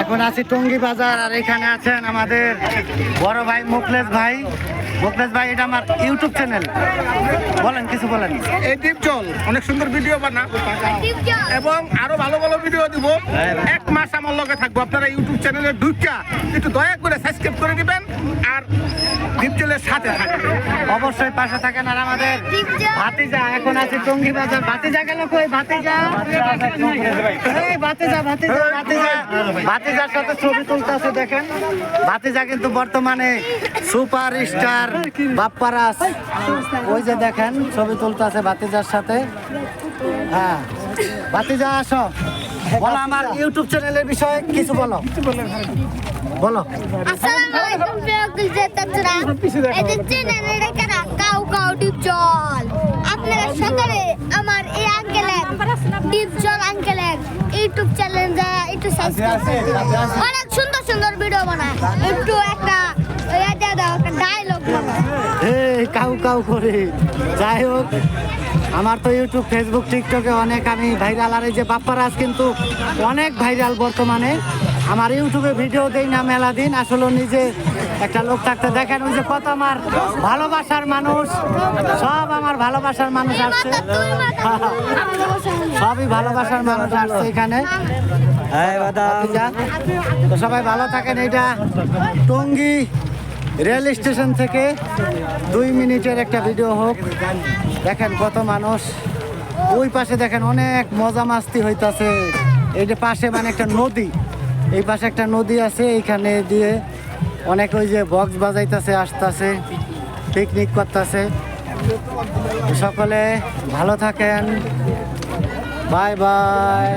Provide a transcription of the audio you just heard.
এখন আছি টঙ্গী বাজার, আর এখানে আছেন আমাদের বড় ভাই মুখলেস ভাই। মুখলেস ভাই, এটা আমার ইউটিউব চ্যানেল, বলেন কিছু বলেন। এই দ্বীপজল অনেক সুন্দর ভিডিও বানা এবং আরো ভালো ভালো ভিডিও দিব। এক মাস আমার লগে থাকবো। আপনারা ইউটিউব চ্যানেলে ঢুকা একটু দয়া করে সাবস্ক্রাইব করে দিবেন আর দ্বীপজলের সাথে থাকবেন, অবশ্যই পাশে থাকেন। আর আমাদের ভাতিজা, এখন আছে টঙ্গী বাজার। ভাতিজা গেল কই? ভাতিজা, এই ভাতিজা ভাতিজা ভাতিজা ভাতিজার সাথে ছবি তুলতেছে দেখেন। ভাতিজা কিন্তু বর্তমানে সুপার স্টার বাপ্পারাস, ওই যে দেখেন ছবি তুলতেছে ভাতিজার সাথে। হ্যাঁ ভাতিজা আসো, বলো আমার ইউটিউব চ্যানেলের বিষয়ে কিছু বলো। বলো। আসসালামু আলাইকুম প্রিয় গুলজাতারা, এই যে চ্যানেলের একটা কাউ কাউ দ্বীপজল, আপনারা সকলে আমার এই আঙ্কেলের দ্বীপজল আঙ্কেলের ইউটিউব চ্যানেলে একটু সাবস্ক্রাইব করে দিবেন। অনেক সুন্দর সুন্দর ভিডিও বানায়। একটু একটা ডায়লগ বানায়, এই কাউ কাউ করে। যাই হোক, আমার তো ইউটিউব, ফেসবুক, টিকটকে অনেক আমি ভাইরাল। আর এই যে বাপ্পারাজ কিন্তু অনেক ভাইরাল বর্তমানে। আমার ইউটিউবে ভিডিও দেই না মেলা দিন, আসলে নিজে একটা লোক থাকতে দেখেন। ওই যে কত আমার ভালোবাসার মানুষ, সব আমার ভালোবাসার মানুষ আসছে, সবই ভালোবাসার মানুষ আসছে এখানে। তো সবাই ভালো থাকেন। এটা টঙ্গী রেল স্টেশন থেকে 2 মিনিটের একটা ভিডিও হোক। দেখেন কত মানুষ, ওই পাশে দেখেন অনেক মজা মাস্তি হইতাছে। এই যে পাশে মানে একটা নদী, এই পাশে একটা নদী আছে, এইখানে দিয়ে অনেক ওই যে বক্স বাজাইতেছে, আসতেছে, পিকনিক করতেছে। সকলে ভালো থাকেন, বাই বাই।